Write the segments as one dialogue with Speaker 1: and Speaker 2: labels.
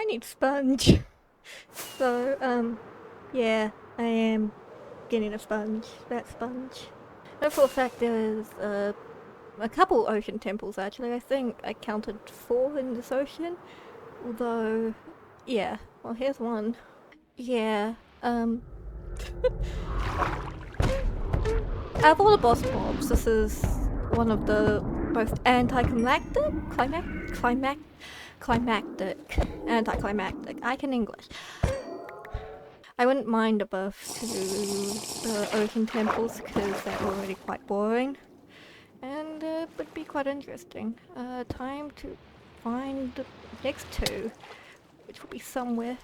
Speaker 1: I need sponge. So, yeah, I am getting a sponge. That sponge. And for a fact, there's a couple ocean temples actually. I think I counted 4 in this ocean. Although, yeah, well, here's one. Yeah, out of all the boss mobs, this is one of the most anticlimactic. I can English. I wouldn't mind a buff to the ocean temples because they're already quite boring. And it would be quite interesting. Time to find the next 2, which will be somewhere.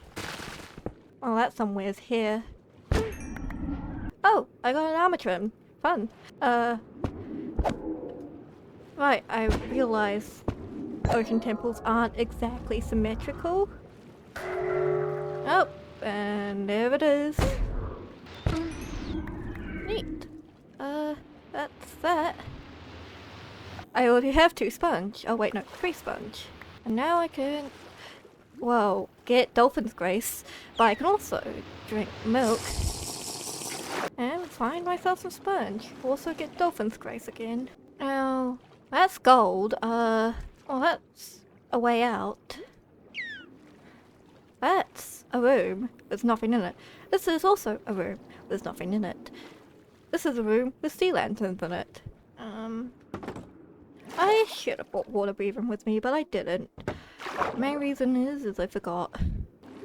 Speaker 1: Well, that somewhere's here. Oh, I got an armor trim. Fun. Right, I realize ocean temples aren't exactly symmetrical. Oh, and there it is. Neat. That's that. I already have 2 sponge. Oh wait, no, 3 sponge. And now I can, well, get Dolphin's Grace, but I can also drink milk and find myself some sponge. Also get Dolphin's Grace again. Now, that's gold. Well, that's a way out. That's a room. There's nothing in it. This is also a room. There's nothing in it. This is a room with sea lanterns in it. I should have brought water breathing with me, but I didn't. The main reason is I forgot.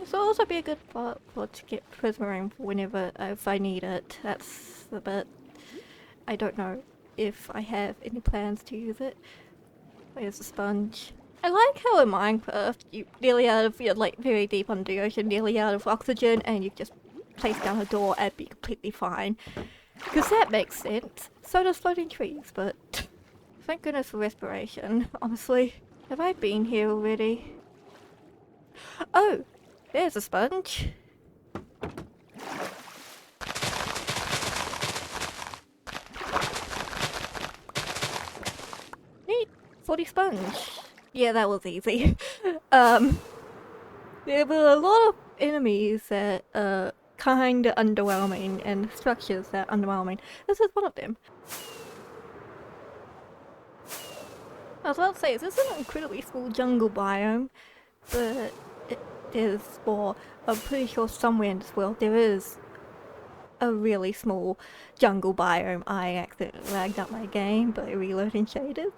Speaker 1: This will also be a good spot to get prismarine for whenever if I need it. That's the bit. I don't know if I have any plans to use it. Where's the sponge? I like how in Minecraft you nearly out of, you're like very deep under the ocean, nearly out of oxygen, and you just place down a door and be completely fine. Because that makes sense. So does floating trees, but thank goodness for respiration, honestly. Have I been here already? Oh, there's a sponge. Neat, 40 sponge. Yeah, that was easy. There were a lot of enemies that kinda underwhelming and structures that underwhelming. This is one of them. I was about to say, this is an incredibly small jungle biome, but it is for, I'm pretty sure somewhere in this world there is a really small jungle biome. I accidentally lagged up my game by reloading shaders.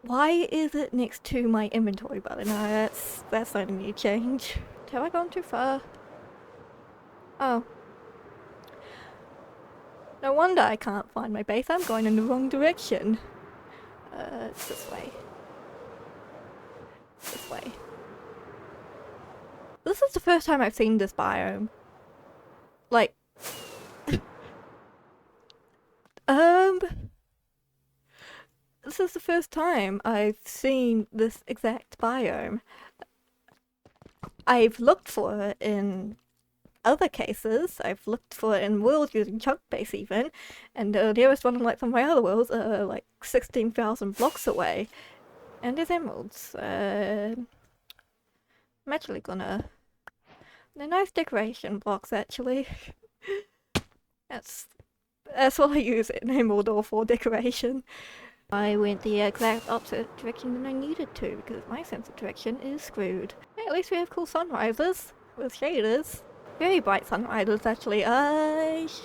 Speaker 1: Why is it next to my inventory button? No, that's not a new change. Have I gone too far? Oh. No wonder I can't find my base. I'm going in the wrong direction. It's this way. This way. This is the first time I've seen this biome. Like... This is the first time I've seen this exact biome. I've looked for it in other cases. I've looked for it in worlds using chunk base even, and the nearest one, like some of my other worlds, are like 16,000 blocks away. And there's emeralds. I'm actually gonna... They're nice decoration blocks, actually. That's what I use it in Emerald Ore for, decoration. I went the exact opposite direction than I needed to, because my sense of direction is screwed. Hey, at least we have cool sunrises with shaders. Very bright sunrises, actually. It's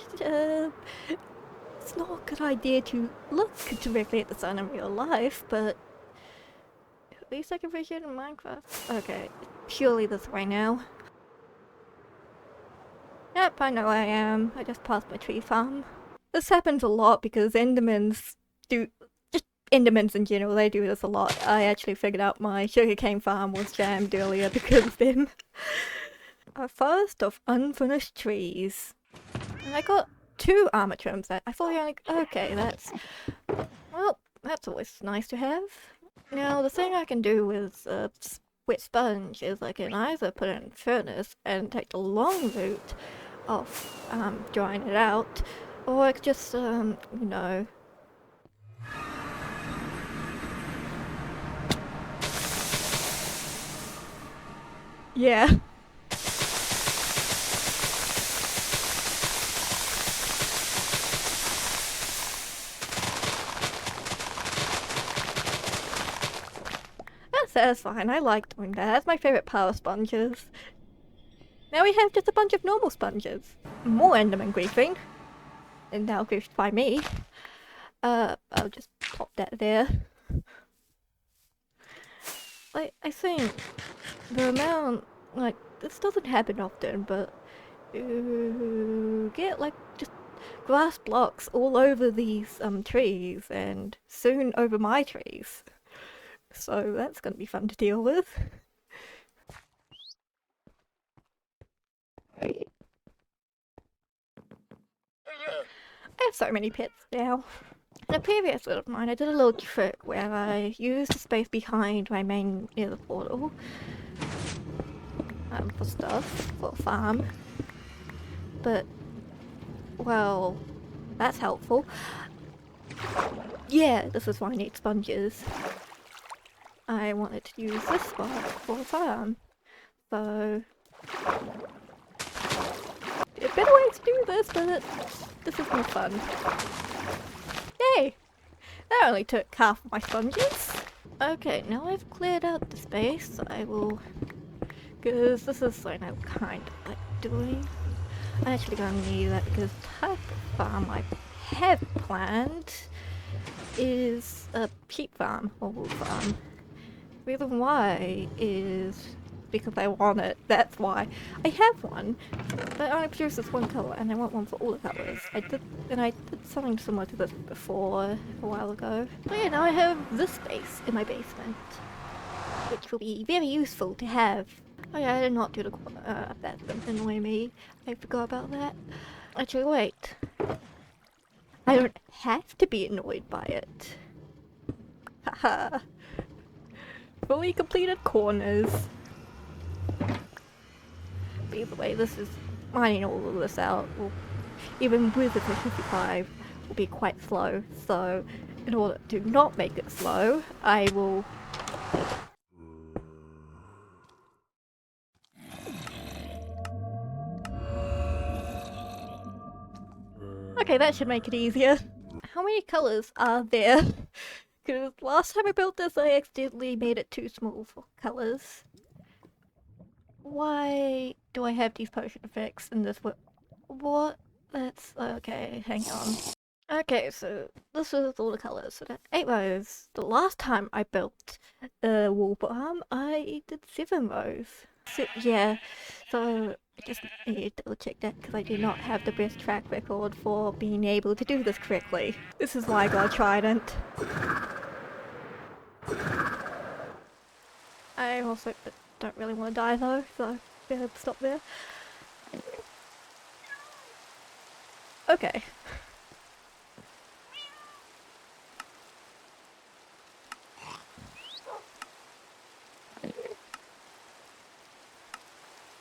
Speaker 1: not a good idea to look directly at the sun in real life, but at least I can appreciate it in Minecraft. Okay, purely this way now. Yep, I know where I am. I just passed my tree farm. This happens a lot because Endermans do... Endermans in general, they do this a lot. I actually figured out my sugarcane farm was jammed earlier because of them. A forest of unfinished trees. And I got 2 armor trims that I thought you only... Okay, that's... Well, that's always nice to have. Now, the thing I can do with wet sponge is I can either put it in furnace and take the long route of drying it out, or I could just, you know... Yeah. That's satisfying. I like doing that. That's my favourite power sponges. Now we have just a bunch of normal sponges. More Enderman griefing. And now griefed by me. I'll just pop that there. I think the amount, like, this doesn't happen often, but you get, like, just grass blocks all over these, trees, and soon over my trees. So that's gonna be fun to deal with. I have so many pets now. In a previous video of mine, I did a little trick where I used the space behind my main nether portal for stuff, for a farm. But, well, that's helpful. Yeah, this is why I need sponges. I wanted to use this spot for a farm. So, a better way to do this, but this is more fun. Yay! That only took half of my sponges. Okay, now I've cleared out the space, I will... because this is something I kind of like doing. I'm actually gonna need that because the type of farm I have planned is a sheep farm, or wool farm. The reason why is because I want it, that's why. I have one, but it only produces one colour and I want one for all the colours. I did something similar to this before, a while ago. But yeah, now I have this space in my basement, which will be very useful to have. Oh yeah, I did not do the that's gonna annoy me. I forgot about that. Actually, wait. I don't have to be annoyed by it. Haha. Fully completed corners. But either way, this is mining all of this out. Will, even with the 55, will be quite slow. So, in order to not make it slow, I will. Okay, that should make it easier. How many colours are there? Because last time I built this, I accidentally made it too small for colours. Why do I have these potion effects in this? What? That's okay. Hang on. Okay, so this is all the colours. So that's 8 rows. The last time I built a wool farm, I did 7 rows. So, yeah, so I just need to double check that because I do not have the best track record for being able to do this correctly. This is why I got a trident. I also don't really want to die though, so better stop there. Okay.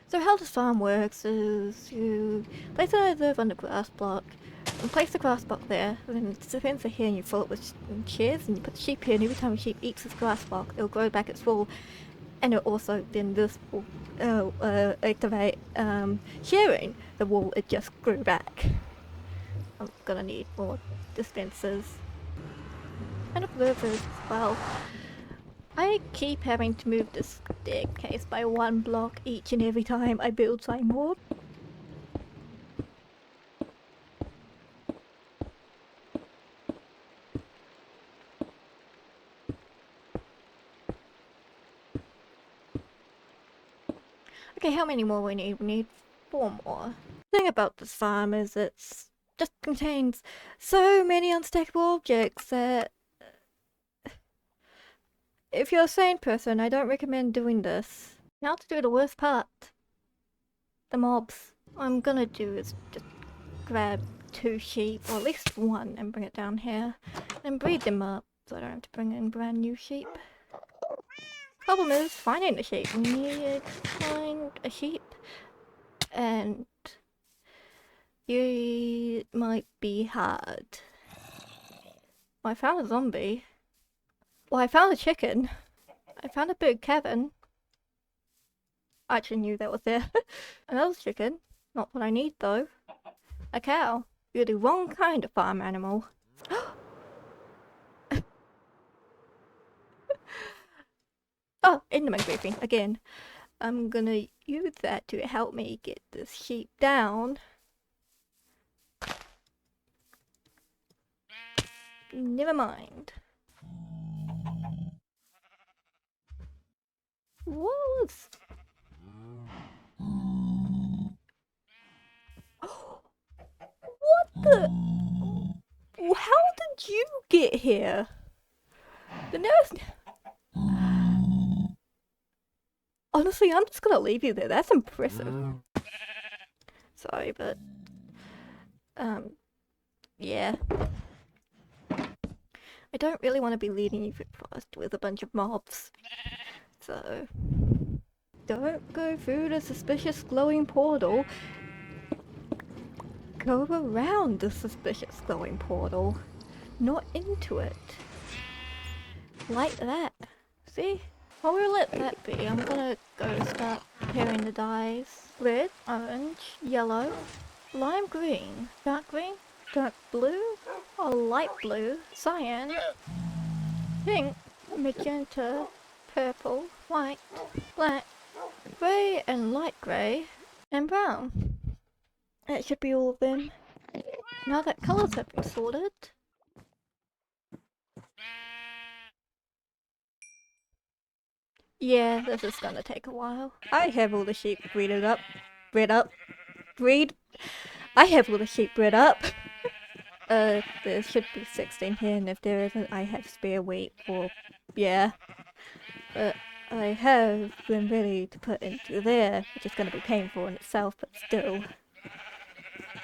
Speaker 1: So how this farm works is you place a reserve on the grass block, and place the grass block there, and then the fence are here and you fill it with chairs, and you put the sheep here, and every time a sheep eats this grass block, it'll grow back its wool, and it also, then this will activate shearing the wool it just grew back. I'm gonna need more dispensers. And observers as well. I keep having to move this staircase by 1 block each and every time I build something more. Okay, how many more we need? We need 4 more. The thing about this farm is it's just contains so many unstackable objects that if you're a sane person, I don't recommend doing this. Now to do the worst part. The mobs. What I'm gonna do is just grab 2 sheep, or at least 1, and bring it down here, and breed them up, so I don't have to bring in brand new sheep. Problem is finding a sheep. We need to find a sheep, and it might be hard. Well, I found a zombie. Well, I found a chicken. I found a big cabin. I actually knew that was there. Another chicken. Not what I need though. A cow. You're the wrong kind of farm animal. Oh, Enderman briefing again. I'm gonna use that to help me get this sheep down. Never mind. What was... What the... How did you get here? The nurse... Honestly, I'm just gonna leave you there. That's impressive. Sorry, but... yeah. I don't really want to be leading you fast with a bunch of mobs. So... Don't go through the suspicious glowing portal. Go around the suspicious glowing portal. Not into it. Like that. See? I will let that be. I'm gonna go start preparing the dyes. Red, orange, yellow, lime green, dark blue, or light blue, cyan, pink, magenta, purple, white, black, grey and light grey, and brown. That should be all of them. Now that colours have been sorted. Yeah, this is gonna take a while. I have all the sheep bred up. I have all the sheep bred up. There should be 16 here, and if there isn't, I have spare wheat, or yeah. But I have them ready to put into there, which is gonna be painful in itself, but still.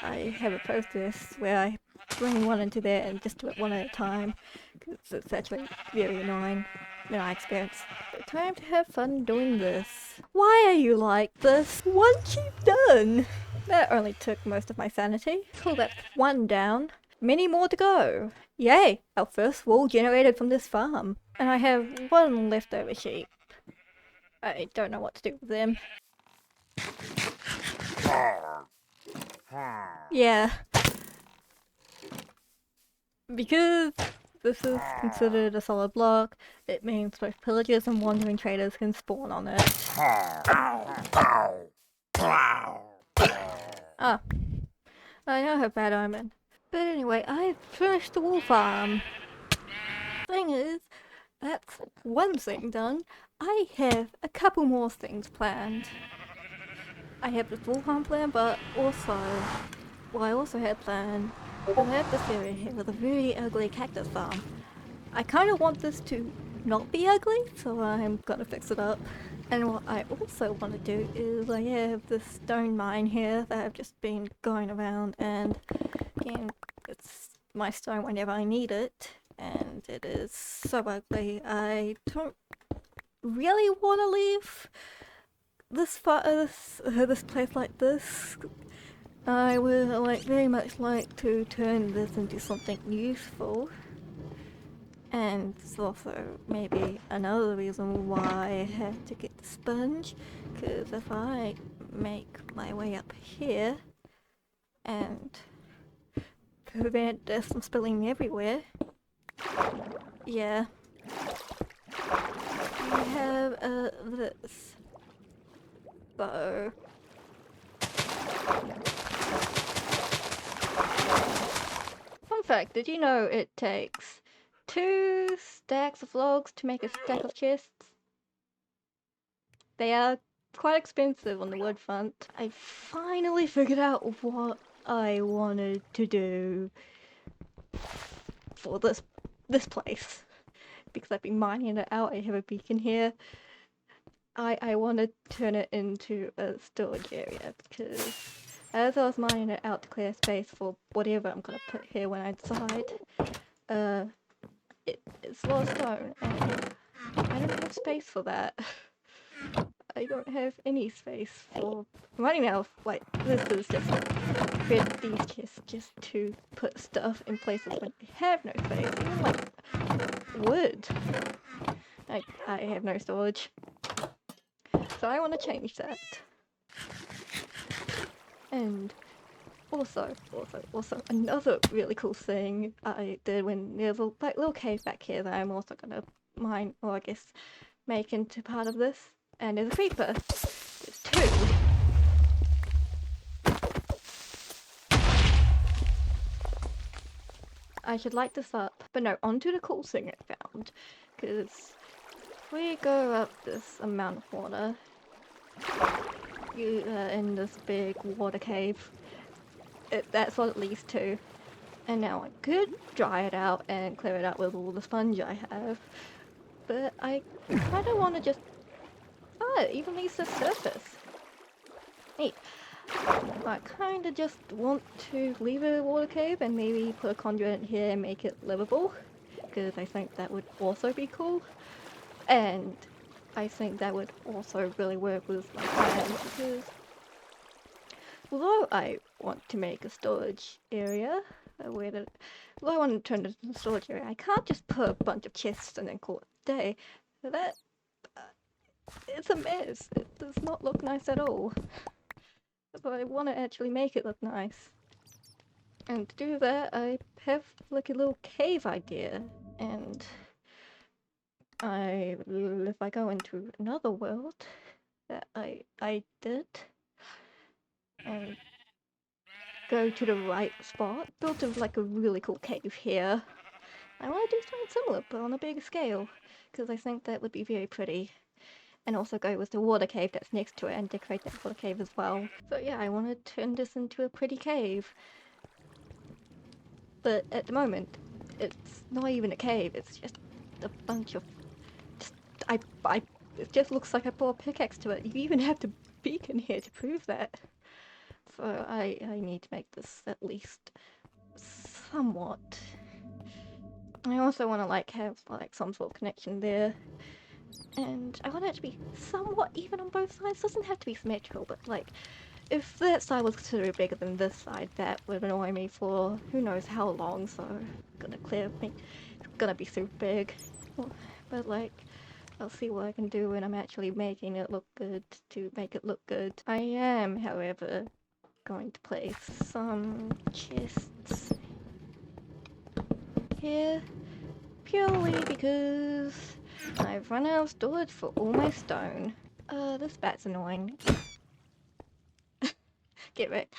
Speaker 1: I have a process where I bring one into there and just do it one at a time, because it's actually really annoying in my experience. But time to have fun doing this. Why are you like this? One sheep done! That only took most of my sanity. Cool, that's one down. Many more to go. Yay! Our first wool generated from this farm. And I have one leftover sheep. I don't know what to do with them. Yeah. Because this is considered a solid block, it means both pillagers and wandering traders can spawn on it. Ah. I know how bad omen. But anyway, I've finished the wool farm. Thing is, that's one thing done. I have a couple more things planned. I have this wool farm plan, but also, well, I also had planned, I have this area here with a very ugly cactus farm. I kind of want this to not be ugly, so I'm gonna fix it up. And what I also want to do is I have this stone mine here that I've just been going around, and again, it's my stone whenever I need it, and it is so ugly. I don't really want to leave this place like this. I would very much like to turn this into something useful. And it's also maybe another reason why I had to get the sponge, because if I make my way up here and prevent this from spilling everywhere, yeah, we have this. So fun fact, did you know it takes 2 stacks of logs to make a stack of chests? They are quite expensive on the wood front. I finally figured out what I wanted to do for this place. Because I've been mining it out, I have a beacon here. I want to turn it into a storage area, because as I was mining it out to clear space for whatever I'm going to put here when I decide, it's a lot of stone, and I don't have space for that. I don't have any space for mining out. Like, this is just create these chests just to put stuff in places when I have no space. Even like wood. I have no storage. So I want to change that. And also, another really cool thing I did when there's a like little cave back here that I'm also gonna mine, or I guess make into part of this. And there's a creeper. There's two. I should light this up. But no, onto the cool thing I found. Because we go up this amount of water. You in this big water cave. That's what it leads to. And now I could dry it out and clear it out with all the sponge I have. But I kind of want to just... Oh, it even leaves the surface. Neat. I kind of just want to leave a water cave and maybe put a conduit in here and make it livable. Because I think that would also be cool. And I think that would also really work with my plan. Because although I want to make a storage area, although I want to turn it into a storage area, I can't just put a bunch of chests and then call it a day. That... it's a mess. It does not look nice at all. So I want to actually make it look nice. And to do that, I have like a little cave idea. And if I go into another world that I did, and go to the right spot, built like a really cool cave here. I want to do something similar, but on a bigger scale, because I think that would be very pretty. And also go with the water cave that's next to it and decorate that water cave as well. So yeah, I want to turn this into a pretty cave. But at the moment, it's not even a cave, it's just a bunch of... it just looks like I put a pickaxe to it. You even have the beacon here to prove that. So I need to make this at least somewhat... I also want to like have like some sort of connection there. And I want it to be somewhat even on both sides. It doesn't have to be symmetrical, but like, if that side was considerably bigger than this side, that would annoy me for who knows how long, so gonna clear me. It's gonna be super big. But like, I'll see what I can do when I'm actually making it look good to make it look good. I am, however, going to place some chests here, purely because I've run out of storage for all my stone. This bat's annoying. Get wrecked.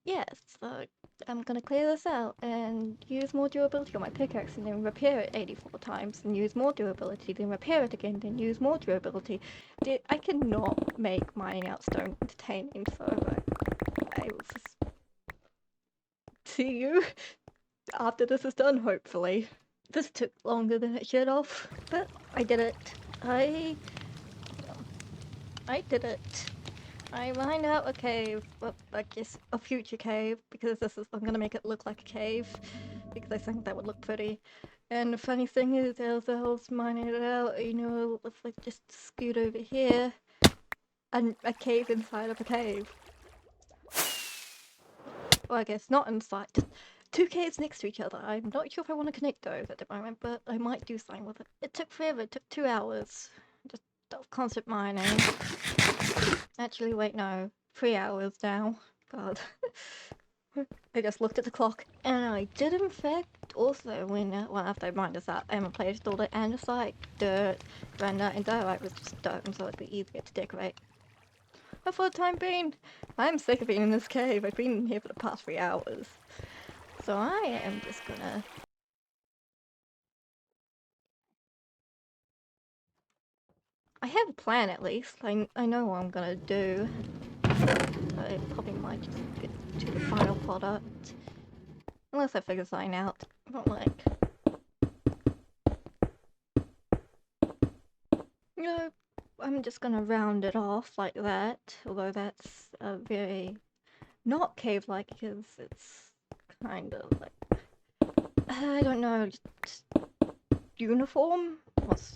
Speaker 1: Yes, so I'm gonna clear this out and use more durability on my pickaxe and then repair it 84 times and use more durability, then repair it again, then use more durability. I cannot make mining out stone entertaining, so I will just see you after this is done, hopefully. This took longer than it should have, but I did it. I did it. I mined out a cave, well, I guess a future cave, because I'm gonna make it look like a cave, because I think that would look pretty. And the funny thing is, as I was mining it out, you know, if I just scoot over here, and a cave inside of a cave. Well, I guess not inside, just two caves next to each other. I'm not sure if I want to connect those at the moment, but I might do something with it. It took forever, it took 2 hours. Just constant mining. Actually, wait, no. 3 hours now. God. I just looked at the clock. And I did, in fact, also, well, after I mined this out, I placed all the andesite, dirt, granite, and diorite with stone, so it'd be easier to decorate. But for the time being, I'm sick of being in this cave. I've been in here for the past 3 hours. So I am just gonna... I have a plan, at least. I know what I'm gonna do. I probably might just get to the final product. Unless I figure something out. But like... You know, I'm just gonna round it off like that. Although that's a very... not cave-like, because it's kind of like... I don't know, just uniform?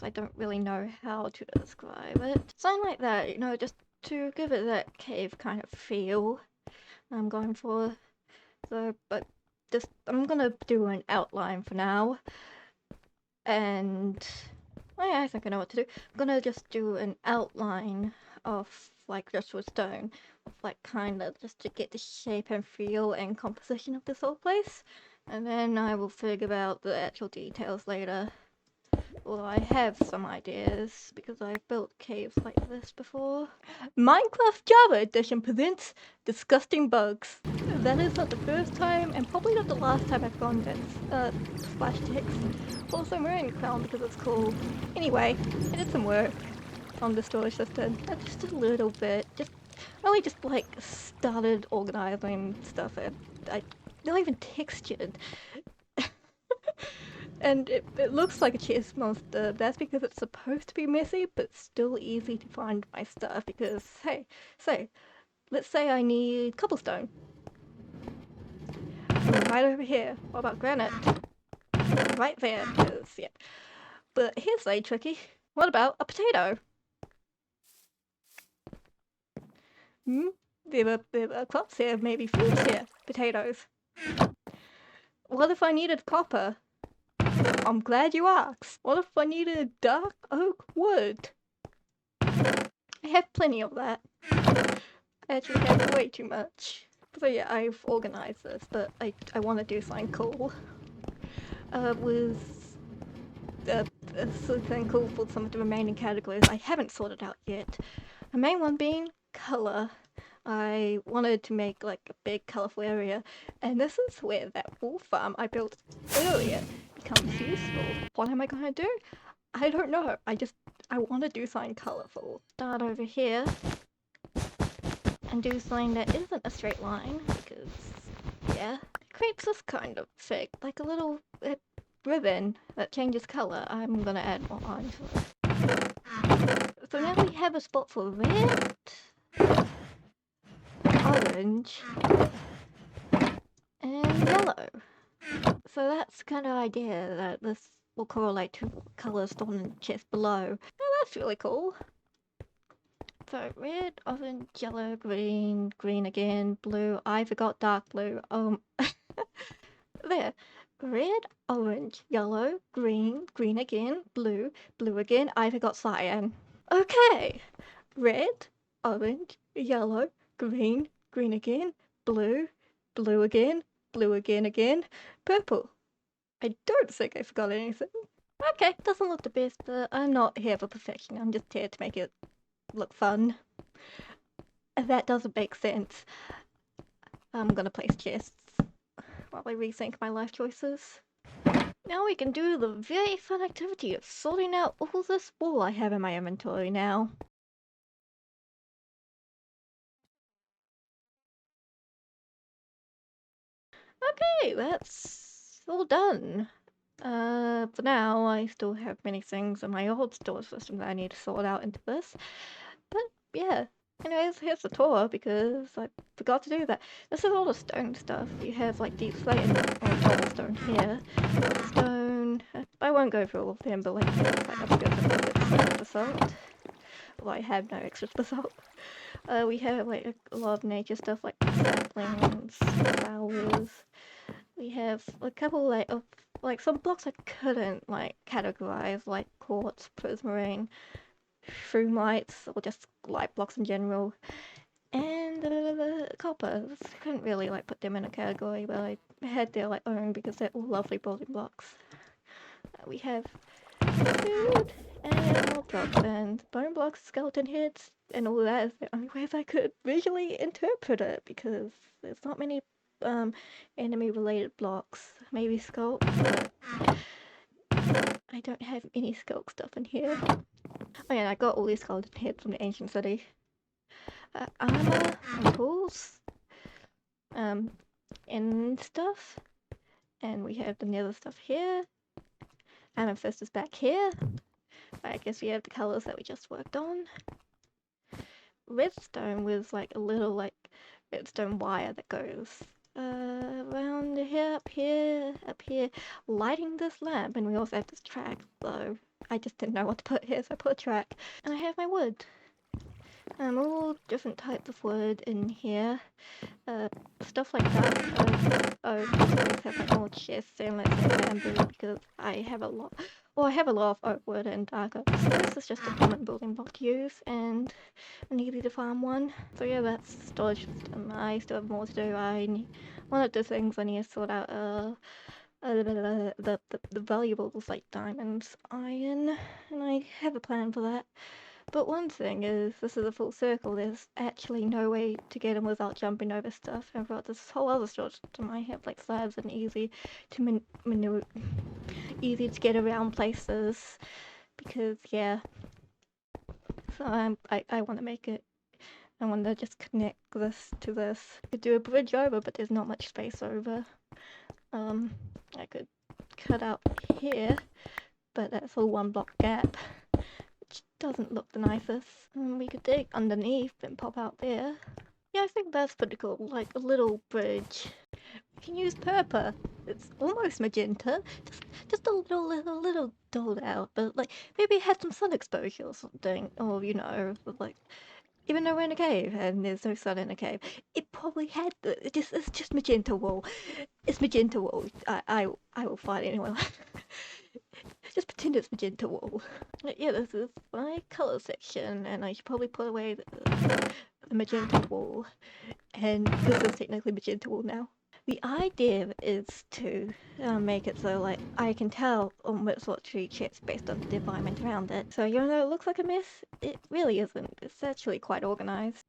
Speaker 1: I don't really know how to describe it. Something like that, you know, just to give it that cave kind of feel I'm going for. So, but just, I'm gonna do an outline for now. And I think I know what to do. I'm gonna just do an outline of like just with stone, like kind of just to get the shape and feel and composition of this whole place, and then I will figure out the actual details later. Well, I have some ideas because I've built caves like this before. Minecraft Java Edition presents Disgusting Bugs. That is not the first time and probably not the last time I've gone this splash text. Also, I'm wearing clown because it's cool. Anyway, I did some work on the storage system. Just a little bit. Really just like started organizing stuff and I not even textured. And it looks like a chest monster. That's because it's supposed to be messy, but still easy to find my stuff because, hey, let's say I need cobblestone. Right over here. What about granite? Right there, because, yeah. But here's a tricky. What about a potato? There are crops here, maybe fruits here. Potatoes. What if I needed copper? I'm glad you asked. What if I needed dark oak wood? I have plenty of that. I actually have way too much. So yeah, I've organized this, but I want to do something cool. With something cool for some of the remaining categories I haven't sorted out yet. The main one being color. I wanted to make like a big colorful area, and this is where that wool farm I built earlier becomes useful. What am I gonna do? I don't know. I want to do something colorful. Start over here and do something that isn't a straight line because, yeah, it creates this kind of effect, like a little ribbon that changes color. I'm gonna add more on to it. So now we have a spot for red, orange, and yellow. So that's kind of idea that this will correlate to colors stored in the chest below. Oh, that's really cool. So red, orange, yellow, green, green again, blue. I forgot dark blue. There. Red, orange, yellow, green, green again, blue, blue again. I forgot cyan. Okay. Red, orange, yellow, green, green again, blue, blue again, blue again, purple. I don't think I forgot anything. Okay, doesn't look the best, but I'm not here for perfection. I'm just here to make it look fun. If that doesn't make sense, I'm gonna place chests while I rethink my life choices. Now we can do the very fun activity of sorting out all this wool I have in my inventory now. Okay, that's all done. For now, I still have many things in my old storage system that I need to sort out into this. But yeah, anyways, here's the tour because I forgot to do that. This is all the stone stuff. You have like deep slate and cobblestone here. Stone. I won't go through all of them, but like I'll go through the basalt. Well, I have no extra basalt. We have like a lot of nature stuff like saplings, flowers. We have a couple like of like some blocks I couldn't like categorize, like quartz, prismarine, shroom lights, or just light blocks in general. And copper. Couldn't really like put them in a category, but I had their like own because they're all lovely building blocks. We have food and more blocks and bone blocks, skeleton heads, and all that is the only ways I could visually interpret it because there's not many enemy related blocks. Maybe sculk, but I don't have any sculk stuff in here. Oh yeah, I got all these skeleton heads from the ancient city. Armor and tools, and stuff. And we have the nether stuff here. Amethyst is back here. I guess we have the colors that we just worked on. Redstone with like a little like redstone wire that goes around here, up here, up here, lighting this lamp. And we also have this track, so I just didn't know what to put here, so I put a track. And I have my wood. All different types of wood in here. Stuff like that. Oh, I have like more chests and let's say bamboo because I have a lot Well, I have a lot of oak wood and dark oak, so this is just a common building block to use and an easy to farm one. So yeah, that's the storage system. I still have more to do. One of the things I need to sort out the valuables like diamonds, iron, and I have a plan for that. But one thing is, this is a full circle. There's actually no way to get them without jumping over stuff. And I've got this whole other storage system. I have like slabs and easy to easy to get around places. Because yeah, so I want to make it. I want to just connect this to this. I could do a bridge over, but there's not much space over. I could cut out here, but that's a one block gap, which doesn't look the nicest. And we could dig underneath and pop out there. Yeah, I think that's pretty cool, like a little bridge. We can use purple. It's almost magenta, just a little dulled out, but like maybe it had some sun exposure or something, or you know, like even though we're in a cave and there's no sun in a cave, it probably had it's just magenta wool. It's magenta wool. I will find anyone. Just pretend it's magenta wool. Yeah, this is my color section, and I should probably put away the magenta wool. And this is technically magenta wool now. The idea is to make it so like I can tell almost what tree chips based on the environment around it. So even though it looks like a mess, it really isn't. It's actually quite organized.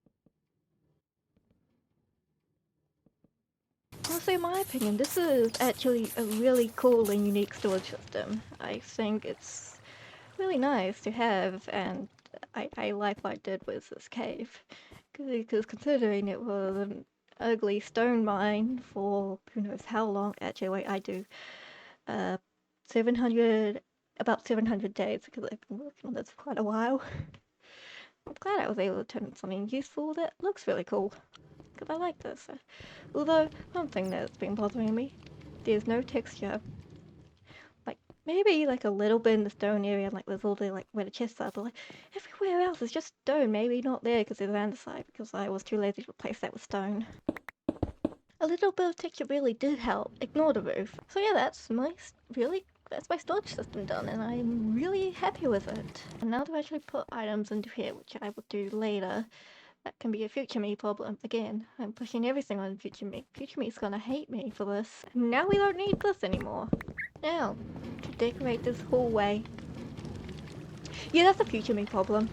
Speaker 1: Also, in my opinion, this is actually a really cool and unique storage system. I think it's really nice to have, and I like what I did with this cave. Because considering it was an ugly stone mine for who knows how long. Actually, wait, I do. 700, about 700 days because I've been working on this for quite a while. I'm glad I was able to turn into something useful that looks really cool. Because I like this. Although, one thing that's been bothering me, there's no texture. Like, maybe like a little bit in the stone area, like there's all the like where the chests are, but like everywhere else is just stone. Maybe not there because there's andesite, because I was too lazy to replace that with stone. A little bit of texture really did help. Ignore the roof. So yeah, that's my storage system done, and I'm really happy with it. And now to actually put items into here, which I will do later, that can be a future me problem. Again, I'm pushing everything on future me. Future me's gonna hate me for this. Now we don't need this anymore. Now, to decorate this hallway. Yeah, that's a future me problem.